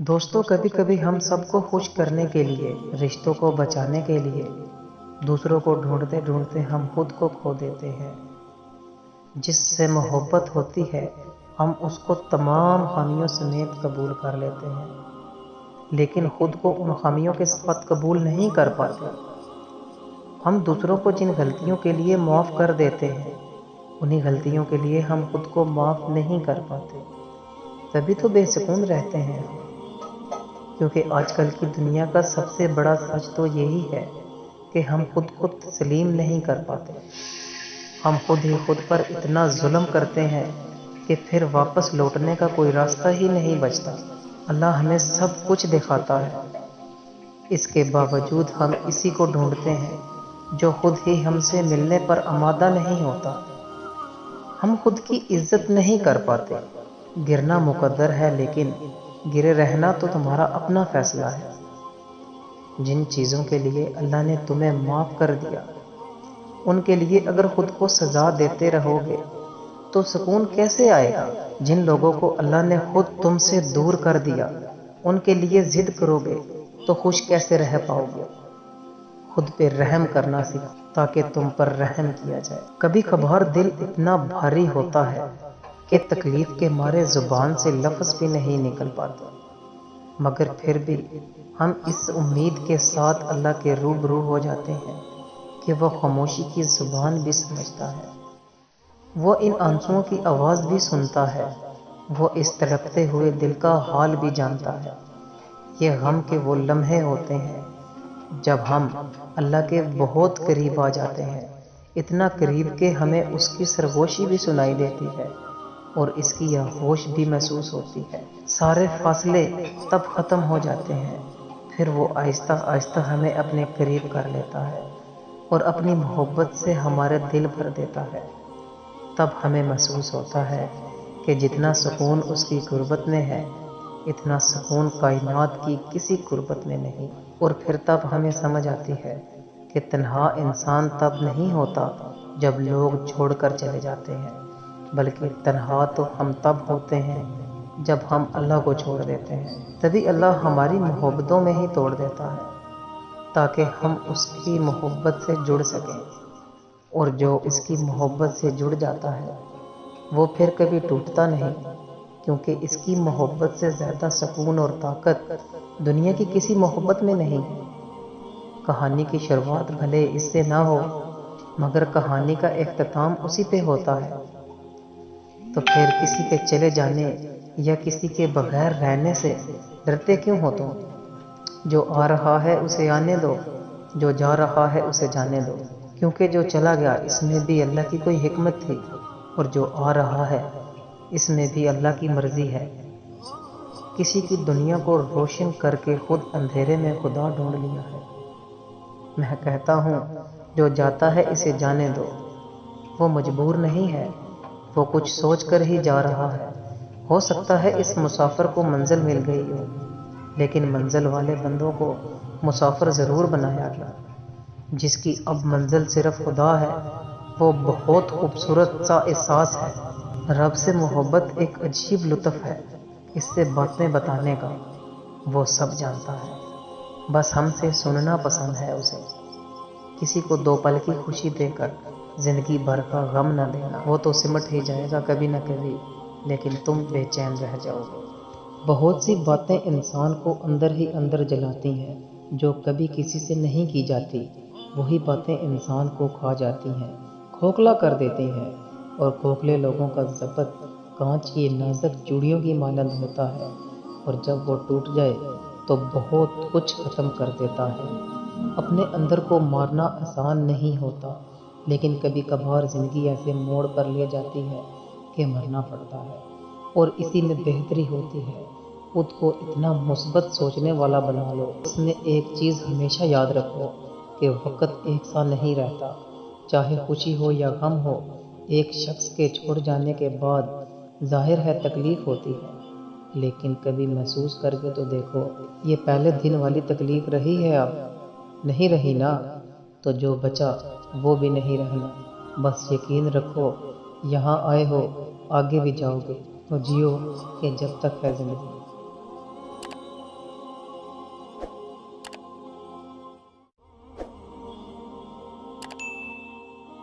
دوستوں، کبھی کبھی ہم سب کو خوش کرنے کے لیے، رشتوں کو بچانے کے لیے، دوسروں کو ڈھونڈتے ڈھونڈتے ہم خود کو کھو دیتے ہیں۔ جس سے محبت ہوتی ہے ہم اس کو تمام خامیوں سمیت قبول کر لیتے ہیں، لیکن خود کو ان خامیوں کے ساتھ قبول نہیں کر پاتے۔ ہم دوسروں کو جن غلطیوں کے لیے معاف کر دیتے ہیں، انہی غلطیوں کے لیے ہم خود کو معاف نہیں کر پاتے۔ تبھی تو بے سکون رہتے ہیں ہم، کیونکہ آج کل کی دنیا کا سب سے بڑا سچ تو یہی ہے کہ ہم خود کو تسلیم نہیں کر پاتے۔ ہم خود ہی خود پر اتنا ظلم کرتے ہیں کہ پھر واپس لوٹنے کا کوئی راستہ ہی نہیں بچتا۔ اللہ ہمیں سب کچھ دکھاتا ہے، اس کے باوجود ہم اسی کو ڈھونڈتے ہیں جو خود ہی ہم سے ملنے پر آمادہ نہیں ہوتا۔ ہم خود کی عزت نہیں کر پاتے۔ گرنا مقدر ہے، لیکن گرے رہنا تو تمہارا اپنا فیصلہ ہے۔ جن چیزوں کے لیے اللہ نے تمہیں معاف کر دیا، ان کے لیے اگر خود کو سزا دیتے رہو گے تو سکون کیسے آئے گا؟ جن لوگوں کو اللہ نے خود تم سے دور کر دیا، ان کے لیے ضد کرو گے تو خوش کیسے رہ پاؤ گے؟ خود پہ رحم کرنا سیکھو تاکہ تم پر رحم کیا جائے۔ کبھی کبھار دل اتنا بھاری ہوتا ہے کہ تکلیف کے مارے زبان سے لفظ بھی نہیں نکل پاتے، مگر پھر بھی ہم اس امید کے ساتھ اللہ کے روبرو ہو جاتے ہیں کہ وہ خاموشی کی زبان بھی سمجھتا ہے، وہ ان آنسوؤں کی آواز بھی سنتا ہے، وہ اس تڑپتے ہوئے دل کا حال بھی جانتا ہے۔ یہ غم کے وہ لمحے ہوتے ہیں جب ہم اللہ کے بہت قریب آ جاتے ہیں، اتنا قریب کہ ہمیں اس کی سرگوشی بھی سنائی دیتی ہے اور اس کی آغوش بھی محسوس ہوتی ہے۔ سارے فاصلے تب ختم ہو جاتے ہیں، پھر وہ آہستہ آہستہ ہمیں اپنے قریب کر لیتا ہے اور اپنی محبت سے ہمارے دل بھر دیتا ہے۔ تب ہمیں محسوس ہوتا ہے کہ جتنا سکون اس کی قربت میں ہے، اتنا سکون کائنات کی کسی قربت میں نہیں۔ اور پھر تب ہمیں سمجھ آتی ہے کہ تنہا انسان تب نہیں ہوتا جب لوگ چھوڑ کر چلے جاتے ہیں، بلکہ تنہا تو ہم تب ہوتے ہیں جب ہم اللہ کو چھوڑ دیتے ہیں۔ تبھی اللہ ہماری محبتوں میں ہی توڑ دیتا ہے تاکہ ہم اس کی محبت سے جڑ سکیں، اور جو اس کی محبت سے جڑ جاتا ہے وہ پھر کبھی ٹوٹتا نہیں، کیونکہ اس کی محبت سے زیادہ سکون اور طاقت دنیا کی کسی محبت میں نہیں ہے۔ کہانی کی شروعات بھلے اس سے نہ ہو، مگر کہانی کا اختتام اسی پہ ہوتا ہے۔ تو پھر کسی کے چلے جانے یا کسی کے بغیر رہنے سے ڈرتے کیوں ہو تم؟ جو آ رہا ہے اسے آنے دو، جو جا رہا ہے اسے جانے دو، کیونکہ جو چلا گیا اس میں بھی اللہ کی کوئی حکمت تھی، اور جو آ رہا ہے اس میں بھی اللہ کی مرضی ہے۔ کسی کی دنیا کو روشن کر کے خود اندھیرے میں خدا ڈھونڈ لیا ہے۔ میں کہتا ہوں جو جاتا ہے اسے جانے دو، وہ مجبور نہیں ہے، وہ کچھ سوچ کر ہی جا رہا ہے۔ ہو سکتا ہے اس مسافر کو منزل مل گئی ہو، لیکن منزل والے بندوں کو مسافر ضرور بنایا گیا۔ جس کی اب منزل صرف خدا ہے، وہ بہت خوبصورت سا احساس ہے۔ رب سے محبت ایک عجیب لطف ہے، اس سے باتیں بتانے کا۔ وہ سب جانتا ہے، بس ہم سے سننا پسند ہے اسے۔ کسی کو 2 پل کی خوشی دے کر زندگی بھر کا غم نہ دینا، وہ تو سمٹ ہی جائے گا کبھی نہ کبھی، لیکن تم بے چین رہ جاؤ گے۔ بہت سی باتیں انسان کو اندر ہی اندر جلاتی ہیں، جو کبھی کسی سے نہیں کی جاتی۔ وہی باتیں انسان کو کھا جاتی ہیں، کھوکھلا کر دیتی ہیں، اور کھوکھلے لوگوں کا ضبط کانچ کی نازک چوڑیوں کی مانند ہوتا ہے، اور جب وہ ٹوٹ جائے تو بہت کچھ ختم کر دیتا ہے۔ اپنے اندر کو مارنا آسان نہیں ہوتا، لیکن کبھی کبھار زندگی ایسے موڑ پر لے جاتی ہے کہ مرنا پڑتا ہے، اور اسی میں بہتری ہوتی ہے۔ خود کو اتنا مثبت سوچنے والا بنا لو۔ اس میں ایک چیز ہمیشہ یاد رکھو کہ وقت ایک سا نہیں رہتا، چاہے خوشی ہو یا غم ہو۔ ایک شخص کے چھوڑ جانے کے بعد ظاہر ہے تکلیف ہوتی ہے، لیکن کبھی محسوس کر کے تو دیکھو، یہ پہلے دن والی تکلیف رہی ہے؟ اب نہیں رہی نا؟ تو جو بچا وہ بھی نہیں رہنا۔ بس یقین رکھو، یہاں آئے ہو، آگے بھی جاؤ گے، تو جیو کہ جب تک ہے زندگی۔